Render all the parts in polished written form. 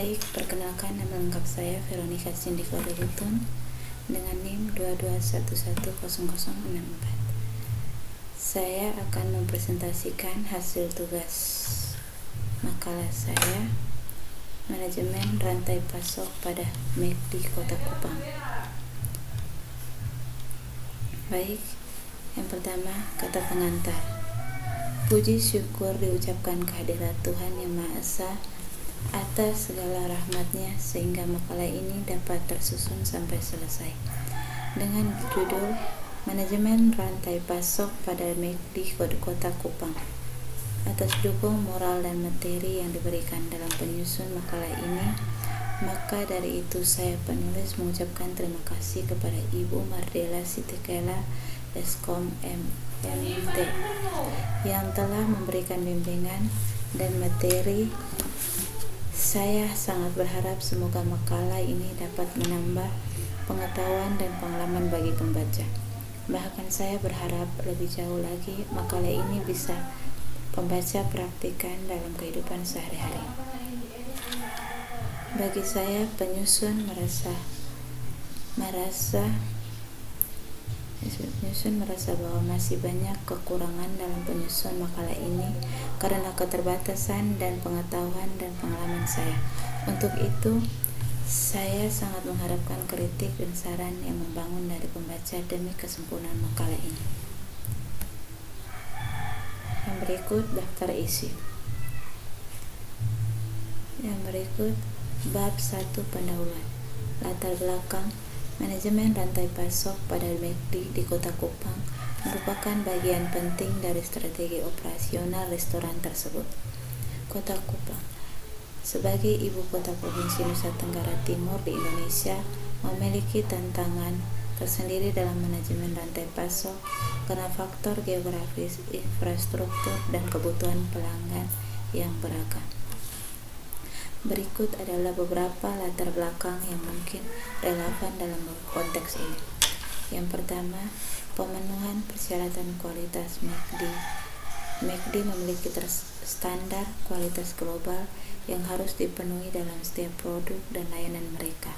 Baik, perkenalkan nama lengkap saya Veronica Cindy Kodarutun dengan NIM 22110064. Saya akan mempresentasikan hasil tugas makalah saya, Manajemen Rantai Pasok pada McD Kota Kupang. Baik, yang pertama, kata pengantar. Puji syukur diucapkan kehadirat Tuhan Yang Maha Esa atas segala rahmat-Nya sehingga makalah ini dapat tersusun sampai selesai. Dengan judul Manajemen Rantai Pasok pada McD Kota Kupang. Atas dukung moral dan materi yang diberikan dalam penyusun makalah ini, maka dari itu saya penulis mengucapkan terima kasih kepada Ibu Mardela Sitikela Eskom MT yang telah memberikan bimbingan dan materi. Saya sangat berharap semoga makalah ini dapat menambah pengetahuan dan pengalaman bagi pembaca. Bahkan saya berharap lebih jauh lagi makalah ini bisa pembaca praktikkan dalam kehidupan sehari-hari. Bagi saya, penyusun merasa bahwa masih banyak kekurangan dalam penyusun makalah ini karena keterbatasan dan pengetahuan dan pengalaman saya. Untuk itu, saya sangat mengharapkan kritik dan saran yang membangun dari pembaca demi kesempurnaan makalah ini. Yang berikut daftar isi. Yang berikut bab 1 pendahuluan. Latar belakang. Manajemen rantai pasok pada McD di Kota Kupang merupakan bagian penting dari strategi operasional restoran tersebut. Kota Kupang sebagai ibu kota Provinsi Nusa Tenggara Timur di Indonesia memiliki tantangan tersendiri dalam manajemen rantai pasok karena faktor geografis, infrastruktur, dan kebutuhan pelanggan yang beragam. Berikut adalah beberapa latar belakang yang mungkin relevan dalam konteks ini. Yang pertama, pemenuhan persyaratan kualitas McD. McD memiliki standar kualitas global yang harus dipenuhi dalam setiap produk dan layanan mereka.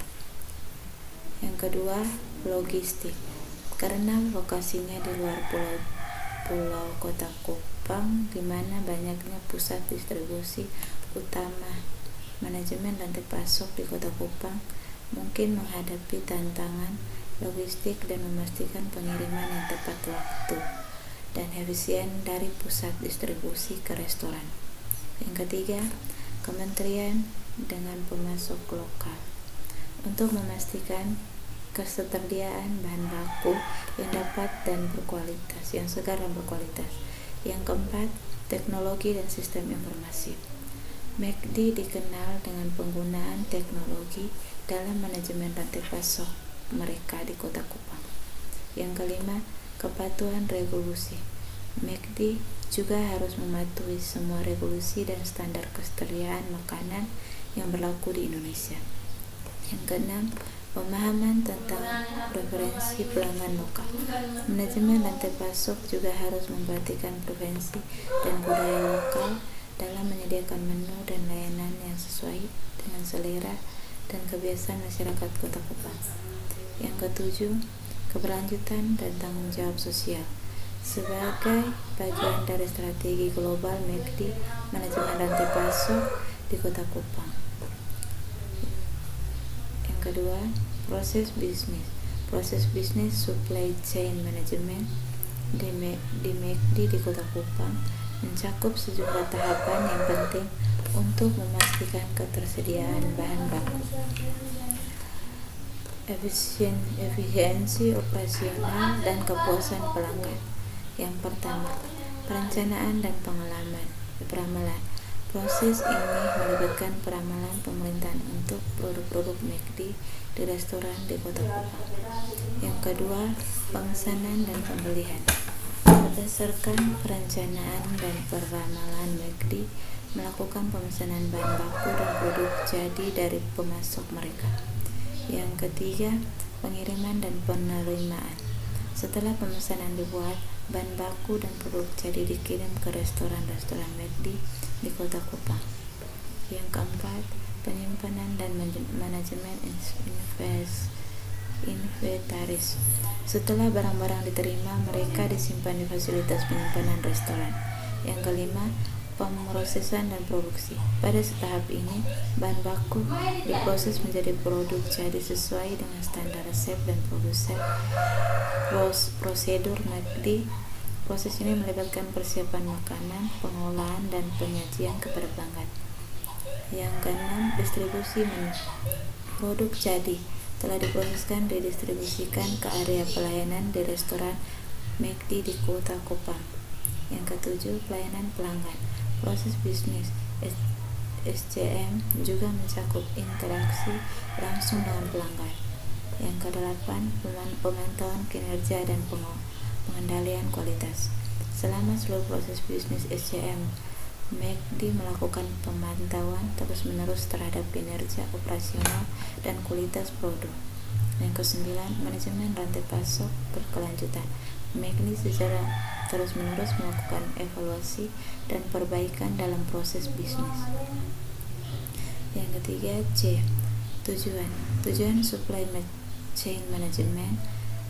Yang kedua, logistik. Karena lokasinya di luar pulau Kota Kupang, di mana banyaknya pusat distribusi utama manajemen rantai pasok di Kota Kupang mungkin menghadapi tantangan logistik dan memastikan pengiriman yang tepat waktu dan efisien dari pusat distribusi ke restoran. Yang ketiga, kementerian dengan pemasok lokal untuk memastikan ketersediaan bahan baku yang dapat dan berkualitas, yang segar dan berkualitas. Yang keempat, teknologi dan sistem informasi. McD dikenal dengan penggunaan teknologi dalam manajemen rantai pasok mereka di Kota Kupang. Yang kelima, kepatuhan regulasi. McD juga harus mematuhi semua regulasi dan standar ketersediaan makanan yang berlaku di Indonesia. Yang keenam, pemahaman tentang preferensi pelanggan lokal. Manajemen rantai pasok juga harus memperhatikan preferensi dan budaya lokal dalam menyediakan menu dan layanan yang sesuai dengan selera dan kebiasaan masyarakat Kota Kupang. Yang ketujuh, keberlanjutan dan tanggung jawab sosial. Sebagai bagian dari strategi global McD, manajemen rantai pasok di Kota Kupang. Yang kedua, proses bisnis. Proses bisnis supply chain management di McD di Kota Kupang mencakup sejumlah tahapan yang penting untuk memastikan ketersediaan bahan baku, efisiensi operasional, dan kepuasan pelanggan. Yang pertama, perencanaan dan peramalan. Proses ini melibatkan peramalan pemerintahan untuk produk-produk McD di restoran di Kota Kupang. Yang kedua, pemesanan dan pembelian. Berdasarkan perencanaan dan peramalan McD melakukan pemesanan bahan baku dan produk jadi dari pemasok mereka. Yang ketiga, pengiriman dan penerimaan. Setelah pemesanan dibuat, bahan baku dan produk jadi dikirim ke restoran-restoran McD di Kota Kupang. Yang keempat, penyimpanan dan manajemen inventaris. Setelah barang-barang diterima, mereka disimpan di fasilitas penyimpanan restoran. Yang kelima, pemrosesan dan produksi. Pada tahap ini, bahan baku diproses menjadi produk jadi sesuai dengan standar resep dan prosedur McD. Proses ini melibatkan persiapan makanan, pengolahan, dan penyajian kepada pelanggan. Yang keenam, distribusi menu. Produk jadi telah diproseskan didistribusikan ke area pelayanan di restoran McD di Kota Kupang. Yang ketujuh, pelayanan pelanggan. Proses bisnis SCM juga mencakup interaksi langsung dengan pelanggan. Yang kedelapan, pemantauan kinerja dan pengendalian kualitas. Selama seluruh proses bisnis SCM, McD melakukan pemantauan terus-menerus terhadap kinerja operasional dan kualitas produk. Yang kesembilan, manajemen rantai pasok berkelanjutan. McD secara terus-menerus melakukan evaluasi dan perbaikan dalam proses bisnis. Yang ketiga, C. Tujuan supply chain management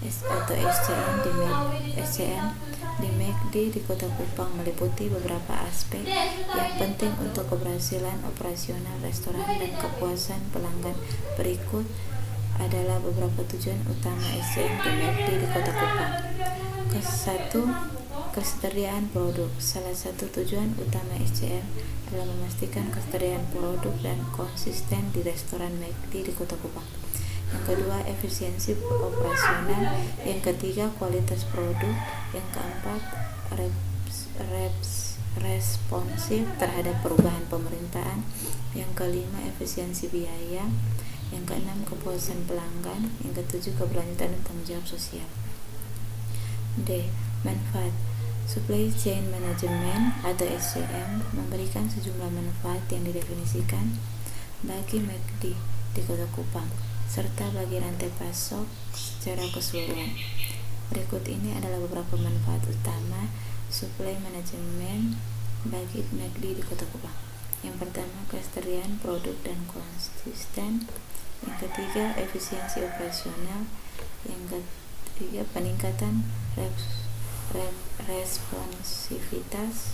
atau SCM di McD di Kota Kupang meliputi beberapa aspek yang penting untuk keberhasilan operasional restoran dan kepuasan pelanggan. Berikut adalah beberapa tujuan utama SCM di McD di Kota Kupang. Satu, kesetiaan produk. Salah satu tujuan utama SCM adalah memastikan kesetiaan produk dan konsisten di restoran McD di Kota Kupang. Yang kedua, efisiensi operasional. Yang ketiga, kualitas produk. Yang keempat, responsif terhadap perubahan pemerintahan. Yang kelima, efisiensi biaya. Yang keenam, kepuasan pelanggan. Yang ketujuh, keberlanjutan dan tanggung jawab sosial. D. Manfaat. Supply Chain Management atau SCM memberikan sejumlah manfaat yang didefinisikan bagi McD di Kota Kupang serta bagi rantai pasok secara keseluruhan. Berikut ini adalah beberapa manfaat utama supply management bagi McD di Kota Kupang. Yang pertama, kesetiaan produk dan konsisten. Yang ketiga, efisiensi operasional. Yang ketiga, peningkatan responsivitas.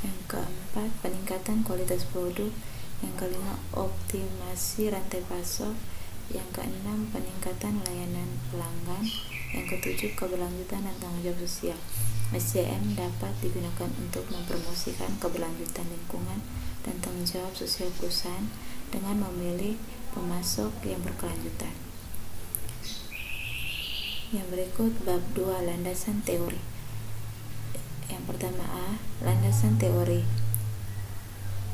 Yang keempat, peningkatan kualitas produk. Yang kelima, optimasi rantai pasok. Yang keenam, peningkatan layanan pelanggan. Yang ketujuh, keberlanjutan dan tanggung jawab sosial. SCM dapat digunakan untuk mempromosikan keberlanjutan lingkungan dan tanggung jawab sosial perusahaan dengan memilih pemasok yang berkelanjutan. Yang berikut bab 2, landasan teori. Yang pertama, A. Landasan teori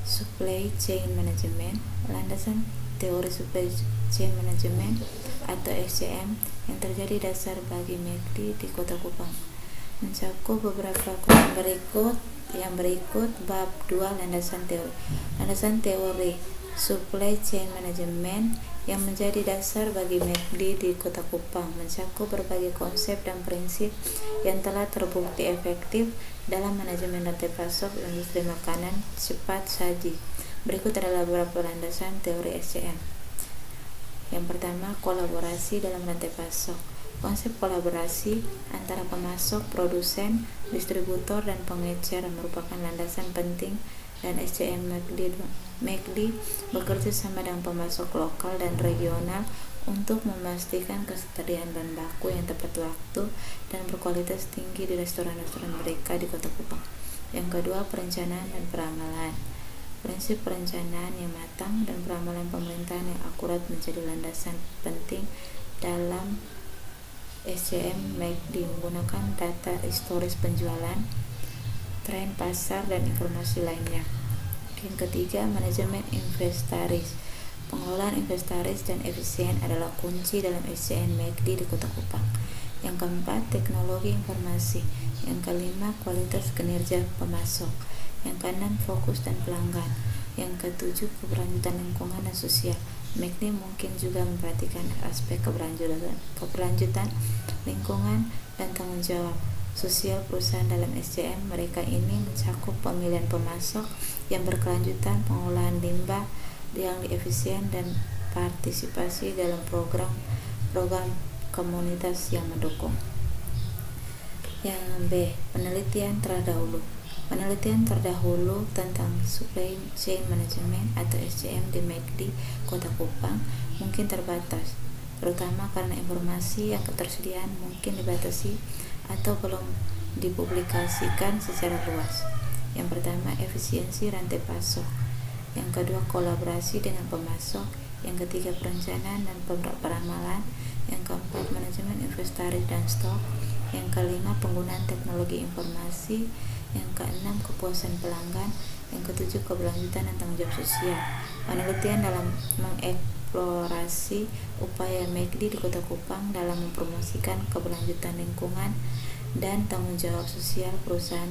supply chain management. Landasan teori supply chain management atau SCM yang terjadi dasar bagi McD di Kota Kupang mencakup beberapa berikut. Yang berikut bab 2, landasan teori. Landasan teori supply chain management yang menjadi dasar bagi McD di Kota Kupang mencakup berbagai konsep dan prinsip yang telah terbukti efektif dalam manajemen rantai pasok industri makanan cepat saji. Berikut adalah beberapa landasan teori SCM. Yang pertama, kolaborasi dalam rantai pasok. Konsep kolaborasi antara pemasok, produsen, distributor, dan pengecer merupakan landasan penting dan SCM McD bekerja sama dengan pemasok lokal dan regional untuk memastikan kesediaan bahan baku yang tepat waktu dan berkualitas tinggi di restoran-restoran mereka di Kota Kupang. Yang kedua, perencanaan dan peramalan. Prinsip perencanaan yang matang dan peramalan pemerintahan yang akurat menjadi landasan penting dalam SCM McD menggunakan data historis penjualan, tren pasar, dan informasi lainnya. Yang ketiga, manajemen inventaris. Pengelolaan inventaris dan efisien adalah kunci dalam SCM McD di Kota Kupang. Yang keempat, teknologi informasi. Yang kelima, kualitas kinerja pemasok. Yang keenam, fokus dan pelanggan. Yang ketujuh, keberlanjutan lingkungan dan sosial. McD mungkin juga memperhatikan aspek keberlanjutan lingkungan dan tanggung jawab sosial perusahaan dalam SCM. Mereka ini mencakup pemilihan pemasok yang berkelanjutan, pengolahan limbah, yang efisien dan partisipasi dalam program komunitas yang mendukung. Yang B, penelitian terdahulu. Penelitian terdahulu tentang Supply Chain Management atau SCM di McD Kota Kupang mungkin terbatas, terutama karena informasi yang ketersediaan mungkin dibatasi atau belum dipublikasikan secara luas. Yang pertama, efisiensi rantai pasok. Yang kedua, kolaborasi dengan pemasok. Yang ketiga, perencanaan dan peramalan. Yang keempat, manajemen inventaris dan stok. Yang kelima, penggunaan teknologi informasi. Yang keenam, kepuasan pelanggan. Yang ketujuh, keberlanjutan dan tanggung jawab sosial. Penelitian dalam mengeksplorasi upaya McD di Kota Kupang dalam mempromosikan keberlanjutan lingkungan dan tanggung jawab sosial perusahaan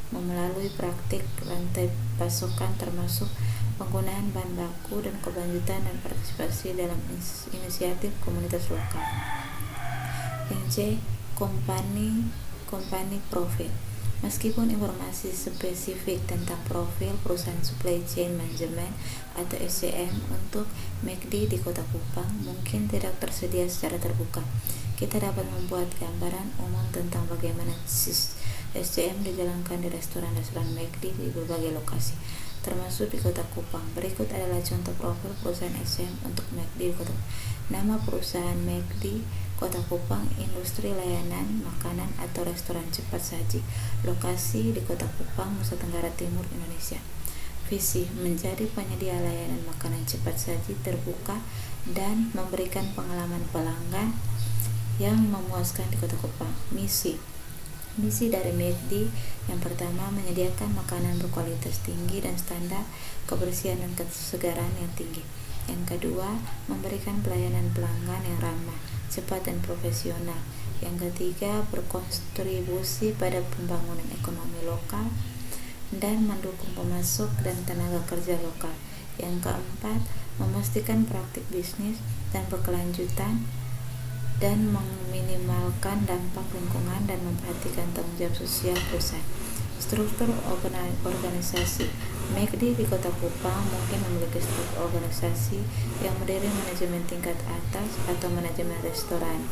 melalui praktik rantai pasokan, termasuk penggunaan bahan baku dan keberlanjutan dan partisipasi dalam inisiatif komunitas lokal. Yang C, company profil. Meskipun informasi spesifik tentang profil perusahaan Supply Chain Management atau SCM untuk McD di Kota Kupang mungkin tidak tersedia secara terbuka, kita dapat membuat gambaran umum tentang bagaimana SCM dijalankan di restoran-restoran McD di berbagai lokasi, termasuk di Kota Kupang. Berikut adalah contoh profil perusahaan SCM untuk McD di Kota Kupang. Nama perusahaan McD Kota Kupang, industri layanan makanan atau restoran cepat saji. Lokasi di Kota Kupang, Nusa Tenggara Timur, Indonesia. Visi, menjadi penyedia layanan makanan cepat saji terbuka dan memberikan pengalaman pelanggan yang memuaskan di Kota Kupang. Misi dari McD yang pertama, menyediakan makanan berkualitas tinggi dan standar kebersihan dan kesegaran yang tinggi. Yang kedua, memberikan pelayanan pelanggan yang ramah, cepat dan profesional. Yang ketiga, berkontribusi pada pembangunan ekonomi lokal dan mendukung pemasok dan tenaga kerja lokal. Yang keempat, memastikan praktik bisnis dan berkelanjutan dan meminimalkan dampak lingkungan dan memperhatikan tanggung jawab sosial perusahaan. Struktur organisasi McD di Kota Kupang mungkin memiliki struktur organisasi yang mendiri manajemen tingkat atas atau manajemen restoran.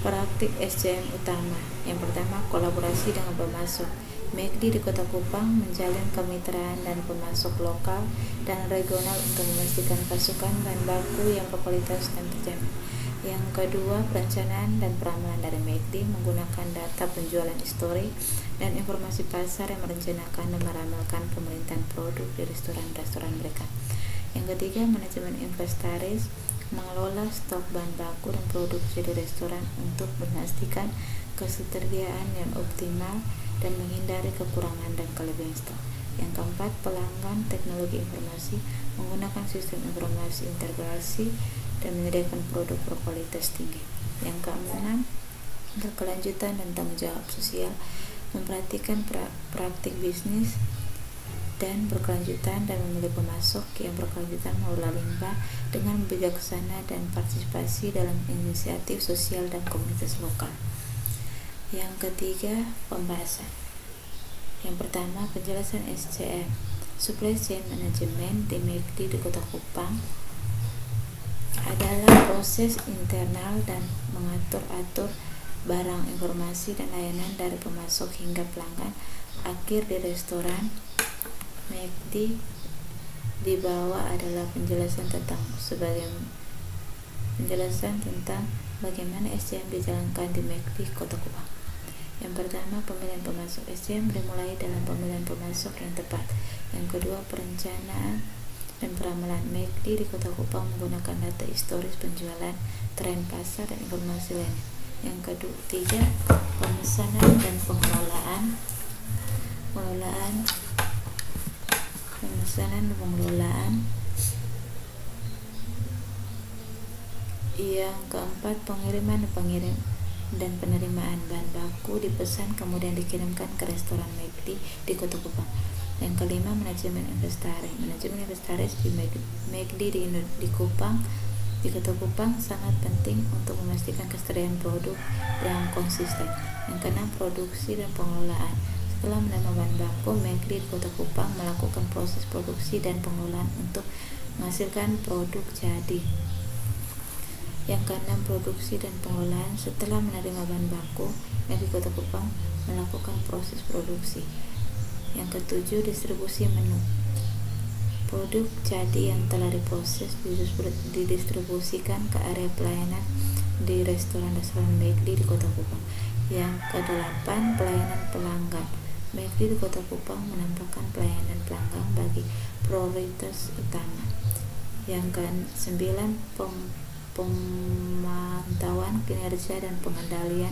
Praktik SCM utama. Yang pertama, kolaborasi dengan pemasok. McD di Kota Kupang menjalin kemitraan dan pemasok lokal dan regional untuk memastikan pasokan bahan baku yang berkualitas dan terjamin. Yang kedua, perencanaan dan peramalan dari McD menggunakan data penjualan historik dan informasi pasar yang merencanakan dan meramalkan pemerintahan produk di restoran-restoran mereka. Yang ketiga, manajemen inventaris, mengelola stok bahan baku dan produksi di restoran untuk memastikan ketersediaan yang optimal dan menghindari kekurangan dan kelebihan stok. Yang keempat, pelanggan teknologi informasi, menggunakan sistem informasi integrasi dan menyediakan produk berkualitas tinggi. Yang keenam, berkelanjutan dan tanggung jawab sosial, memperhatikan praktik bisnis dan berkelanjutan dan memilih pemasok yang berkelanjutan mengelola limbah dengan bijaksana dan partisipasi dalam inisiatif sosial dan komunitas lokal. Yang ketiga, pembahasan. Yang pertama, penjelasan SCM, Supply Chain Management di McD di Kota Kupang adalah proses internal dan mengatur-atur barang, informasi, dan layanan dari pemasok hingga pelanggan akhir di restoran McD. Di bawah adalah penjelasan tentang bagaimana SCM dijalankan di McD Kota Kupang. Yang pertama, pemilihan pemasok. SCM dimulai dalam pemilihan pemasok yang tepat. Yang kedua, perencanaan dan peramalan. McD di Kota Kupang menggunakan data historis penjualan, tren pasar, dan informasi lain. Yang ketiga, pemesanan dan pengelolaan. Yang keempat, pengiriman dan penerimaan bahan baku dipesan kemudian dikirimkan ke restoran McD di Kota Kupang. Yang kelima, manajemen inventaris. Manajemen inventaris di McD di Kupang, di Kota Kupang sangat penting untuk memastikan ketersediaan produk yang konsisten. Yang keenam, produksi dan pengelolaan. Setelah menerima bahan baku, McD di Kota Kupang melakukan proses produksi dan pengolahan untuk menghasilkan produk jadi. Yang keenam, produksi dan pengolahan. Setelah menerima bahan baku, McD Kota Kupang melakukan proses produksi. Yang ketujuh, distribusi menu. Produk jadi yang telah diproses didistribusikan ke area pelayanan di restoran-restoran McD di Kota Kupang. Yang kedelapan, pelayanan pelanggan. McD di Kota Kupang menampakkan pelayanan pelanggan bagi prioritas utama. Yang ke-9, pemantauan kinerja dan pengendalian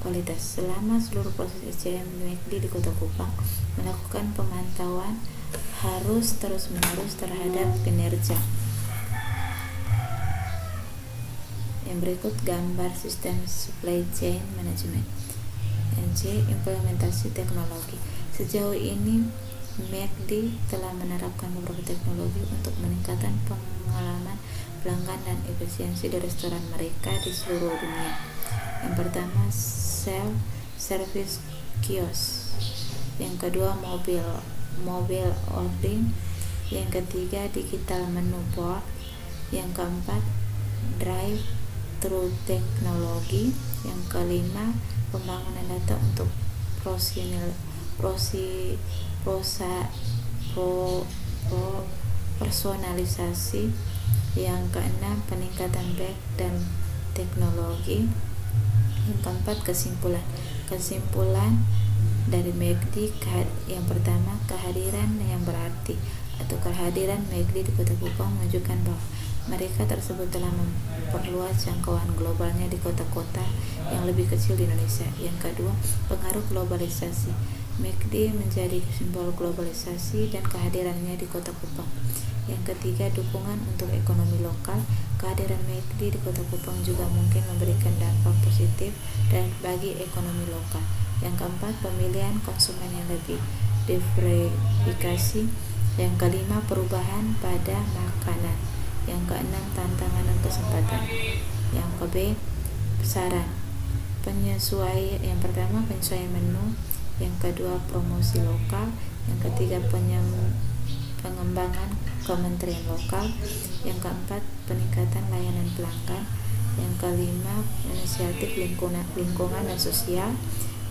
kualitas. Selama seluruh proses SCM McD di Kota Kupang melakukan pemantauan harus terus-menerus terhadap kinerja. Yang berikut gambar sistem supply chain management. NC, implementasi teknologi. Sejauh ini McD telah menerapkan beberapa teknologi untuk meningkatkan pengalaman pelanggan dan efisiensi di restoran mereka di seluruh dunia. Yang pertama, self service kiosk. Yang kedua, mobile ordering. Yang ketiga, digital menu board. Yang keempat, drive thru teknologi. Yang kelima, pembangunan data untuk personalisasi. Yang keenam, peningkatan back dan teknologi. Yang keempat, kesimpulan dari McD. Yang pertama, kehadiran yang berarti atau kehadiran McD di Kota Kupang menunjukkan bahwa mereka tersebut telah memperluas jangkauan globalnya di kota-kota yang lebih kecil di Indonesia. Yang kedua, pengaruh globalisasi. McD menjadi simbol globalisasi dan kehadirannya di Kota Kupang. Yang ketiga, dukungan untuk ekonomi lokal. Kehadiran McD di Kota Kupang juga mungkin memberikan dampak positif dan bagi ekonomi lokal. Yang keempat, pemilihan konsumen yang lebih diversifikasi. Yang kelima, perubahan pada makanan. Yang keenam, tantangan dan kesempatan. Yang ke B, saran. Yang pertama, penyesuaian menu. Yang kedua, promosi lokal. Yang ketiga, pengembangan kementerian lokal. Yang keempat, peningkatan layanan pelanggan. Yang kelima, inisiatif lingkungan dan sosial.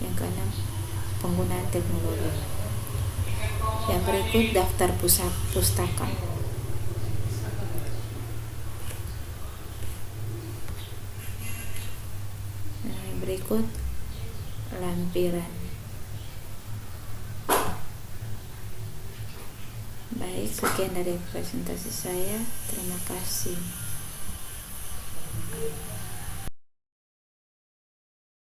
Yang keenam, penggunaan teknologi. Yang berikut daftar pustaka. Berikut lampiran. Baik, sekian dari presentasi saya. Terima kasih.